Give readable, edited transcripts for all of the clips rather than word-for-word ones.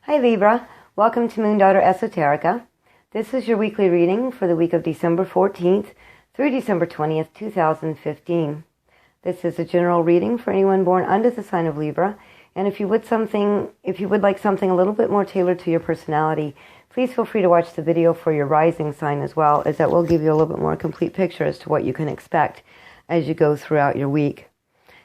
Hi Libra, welcome to MoonDaughterEsoterica. This is your weekly reading for the week of December 14th through December 20th, 2015. This is a general reading for anyone born under the sign of Libra, and if you would like something a little bit more tailored to your personality, please feel free to watch the video for your rising sign as well, as that will give you a little bit more complete picture as to what you can expect as you go throughout your week.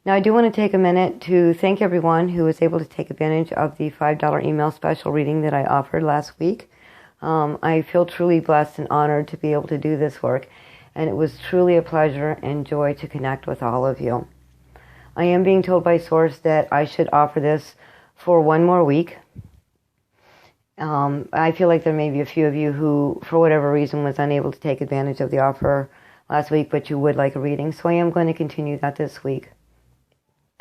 Now, I do want to take a minute to thank everyone who was able to take advantage of the $5 email special reading that I offered last week. I feel truly blessed and honored to be able to do this work, and it was truly a pleasure and joy to connect with all of you. I am being told by Source that I should offer this for one more week. I feel like there may be a few of you who, for whatever reason, was unable to take advantage of the offer last week, but you would like a reading, so I am going to continue that this week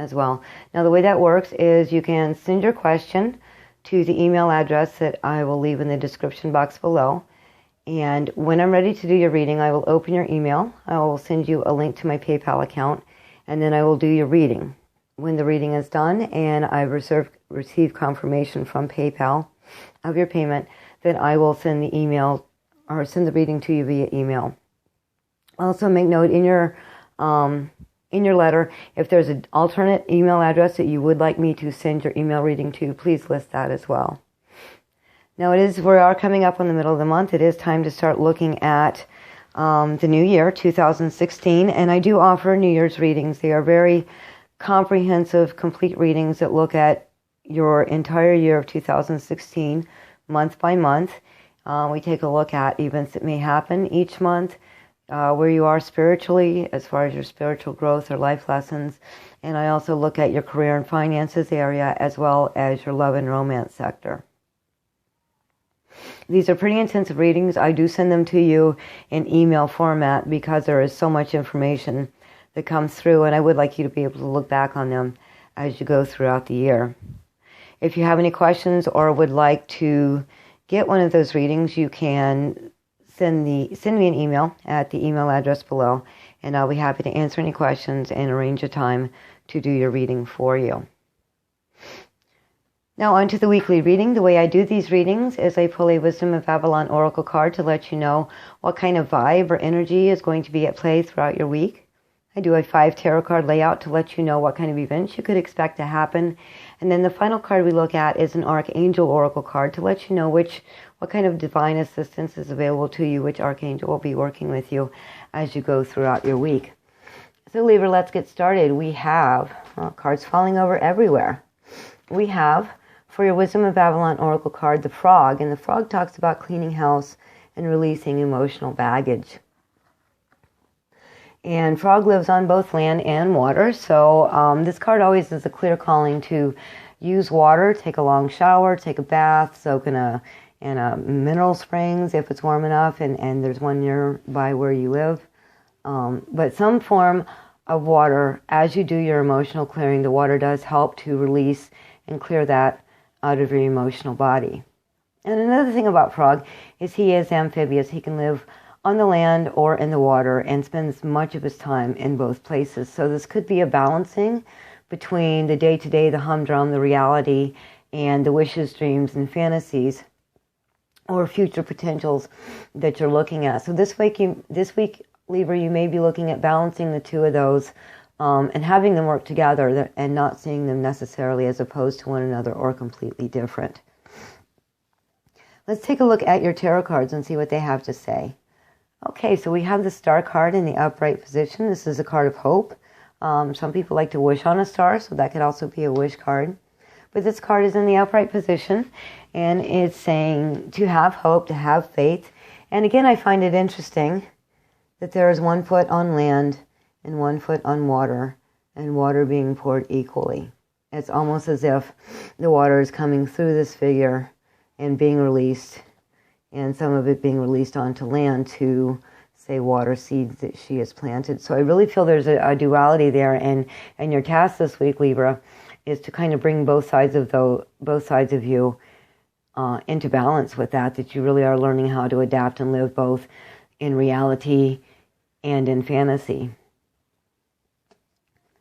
as well. Now, the way that works is you can send your question to the email address that I will leave in the description box below. And when I'm ready to do your reading, I will open your email. I will send you a link to my PayPal account, and then I will do your reading. When the reading is done and I've received confirmation from PayPal of your payment, then I will send the email or send the reading to you via email. Also, make note in your letter, if there's an alternate email address that you would like me to send your email reading to, please list that as well. Now, we are coming up on the middle of the month. It is time to start looking at the new year, 2016, and I do offer New Year's readings. They are very comprehensive, complete readings that look at your entire year of 2016, month by month. We take a look at events that may happen each month, where you are spiritually, as far as your spiritual growth or life lessons. And I also look at your career and finances area, as well as your love and romance sector. These are pretty intensive readings. I do send them to you in email format because there is so much information that comes through, and I would like you to be able to look back on them as you go throughout the year. If you have any questions or would like to get one of those readings, you can send me an email at the email address below, and I'll be happy to answer any questions and arrange a time to do your reading for you. Now, on to the weekly reading. The way I do these readings is I pull a Wisdom of Avalon Oracle card to let you know what kind of vibe or energy is going to be at play throughout your week. I do a 5 tarot card layout to let you know what kind of events you could expect to happen. And then the final card we look at is an Archangel Oracle card to let you know what kind of divine assistance is available to you, which Archangel will be working with you as you go throughout your week. So Libra, let's get started. We have cards falling over everywhere. We have, for your Wisdom of Avalon Oracle card, the Frog. And the Frog talks about cleaning house and releasing emotional baggage. And Frog lives on both land and water, so this card always is a clear calling to use water, take a long shower, take a bath, soak in a mineral springs if it's warm enough, and there's one nearby where you live. But some form of water, as you do your emotional clearing, the water does help to release and clear that out of your emotional body. And another thing about Frog is he is amphibious. He can live on the land or in the water and spends much of his time in both places. So this could be a balancing between the day-to-day, the humdrum, the reality, and the wishes, dreams, and fantasies, or future potentials that you're looking at. So this week, Libra, you may be looking at balancing the two of those and having them work together and not seeing them necessarily as opposed to one another or completely different. Let's take a look at your tarot cards and see what they have to say. Okay, so we have the Star card in the upright position. This is a card of hope. Some people like to wish on a star, so that could also be a wish card. But this card is in the upright position, and it's saying to have hope, to have faith. And again, I find it interesting that there is 1 foot on land and 1 foot on water, and water being poured equally. It's almost as if the water is coming through this figure and being released, and some of it being released onto land to, say, water seeds that she has planted. So I really feel there's a duality there, and your task this week, Libra, is to kind of bring both sides of you into balance with that you really are learning how to adapt and live both in reality and in fantasy.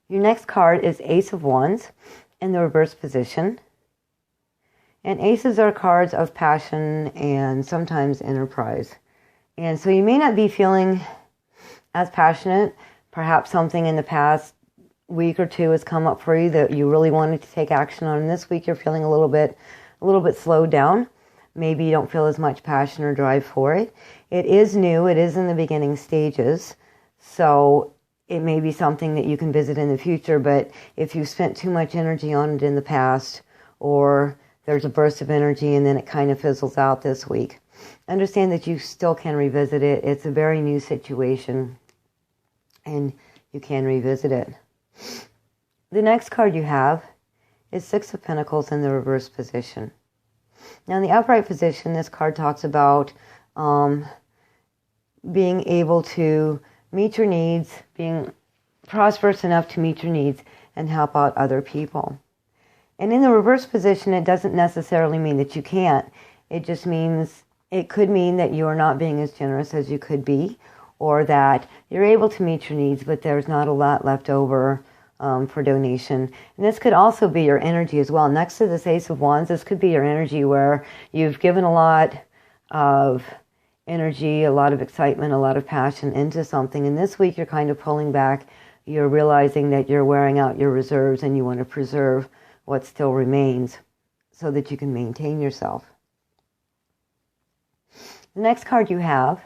Your next card is Ace of Wands in the reverse position. And aces are cards of passion and sometimes enterprise. And so you may not be feeling as passionate. Perhaps something in the past week or two has come up for you that you really wanted to take action on. And this week you're feeling a little bit slowed down. Maybe you don't feel as much passion or drive for it. It is new. It is in the beginning stages. So it may be something that you can visit in the future. But if you spent too much energy on it in the past, or there's a burst of energy and then it kind of fizzles out this week, understand that you still can revisit it. It's a very new situation, and you can revisit it. The next card you have is Six of Pentacles in the reverse position. Now, in the upright position, this card talks about being able to meet your needs, being prosperous enough to meet your needs and help out other people. And in the reverse position, it doesn't necessarily mean that you can't. It just means, it could mean that you are not being as generous as you could be, or that you're able to meet your needs, but there's not a lot left over for donation. And this could also be your energy as well. Next to this Ace of Wands, this could be your energy where you've given a lot of energy, a lot of excitement, a lot of passion into something. And this week you're kind of pulling back. You're realizing that you're wearing out your reserves and you want to preserve what still remains so that you can maintain yourself. The next card you have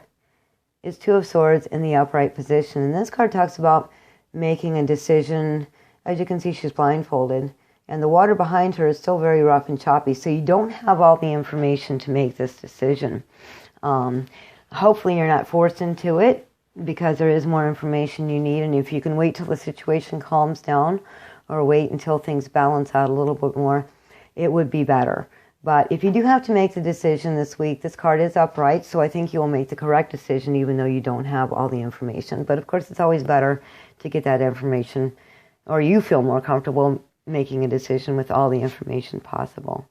is Two of Swords in the upright position. And this card talks about making a decision. As you can see, she's blindfolded, and the water behind her is still very rough and choppy, so you don't have all the information to make this decision. Hopefully you're not forced into it, because there is more information you need, and if you can wait till the situation calms down, or wait until things balance out a little bit more, it would be better. But if you do have to make the decision this week, this card is upright, so I think you will make the correct decision even though you don't have all the information. But of course, it's always better to get that information, or you feel more comfortable making a decision with all the information possible.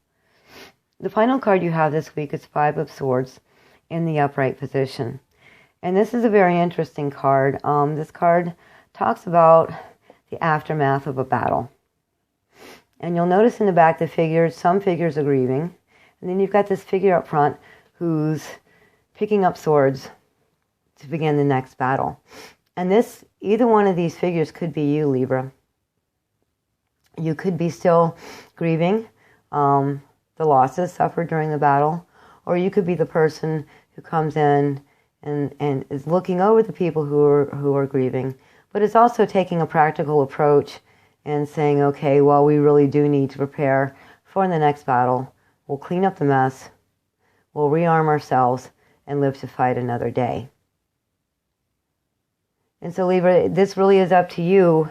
The final card you have this week is Five of Swords in the upright position. And this is a very interesting card. This card talks about the aftermath of a battle. And you'll notice in the back the figures, some figures are grieving. And then you've got this figure up front who's picking up swords to begin the next battle. And either one of these figures could be you, Libra. You could be still grieving the losses suffered during the battle. Or you could be the person who comes in and is looking over the people who are grieving. But it's also taking a practical approach and saying, okay, well, we really do need to prepare for the next battle. We'll clean up the mess. We'll rearm ourselves and live to fight another day. And so, Libra, this really is up to you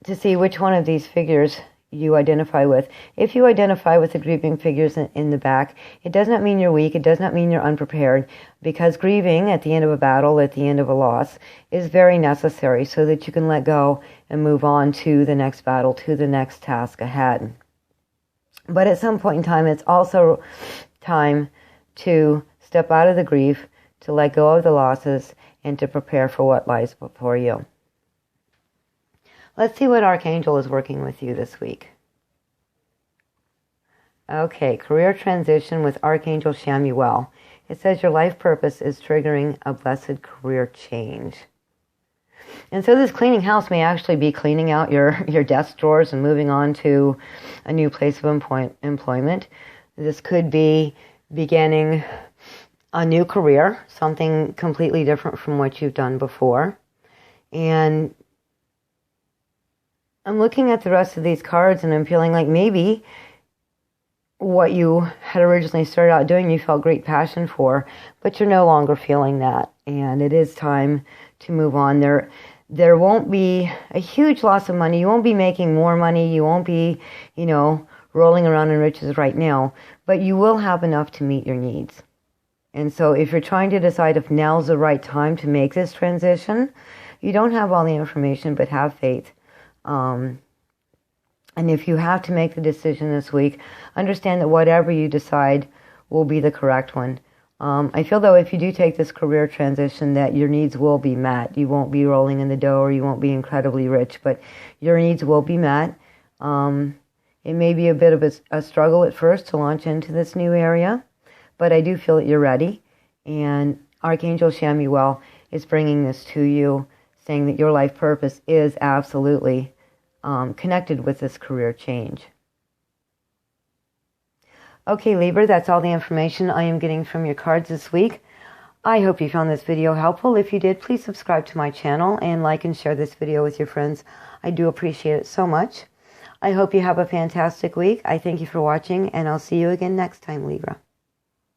to see which one of these figures you identify with. If you identify with the grieving figures in the back, it does not mean you're weak. It does not mean you're unprepared, because grieving at the end of a battle, at the end of a loss, is very necessary so that you can let go and move on to the next battle, to the next task ahead. But at some point in time, it's also time to step out of the grief, to let go of the losses, and to prepare for what lies before you. Let's see what Archangel is working with you this week. Okay, career transition with Archangel Shamuel. It says your life purpose is triggering a blessed career change. And so this cleaning house may actually be cleaning out your desk drawers and moving on to a new place of employment. This could be beginning a new career, something completely different from what you've done before. And I'm looking at the rest of these cards and I'm feeling like maybe what you had originally started out doing you felt great passion for, but you're no longer feeling that. And it is time to move on. There won't be a huge loss of money. You won't be making more money. You won't be, rolling around in riches right now, but you will have enough to meet your needs. And so if you're trying to decide if now's the right time to make this transition, you don't have all the information, but have faith. And if you have to make the decision this week, understand that whatever you decide will be the correct one. I feel, though, if you do take this career transition, that your needs will be met. You won't be rolling in the dough, or you won't be incredibly rich, but your needs will be met. And It may be a bit of a struggle at first to launch into this new area, but I do feel that you're ready. And Archangel Shamuel is bringing this to you, saying that your life purpose is absolutely connected with this career change. Okay, Libra, that's all the information I am getting from your cards this week. I hope you found this video helpful. If you did, please subscribe to my channel and like and share this video with your friends. I do appreciate it so much. I hope you have a fantastic week. I thank you for watching, and I'll see you again next time, Libra.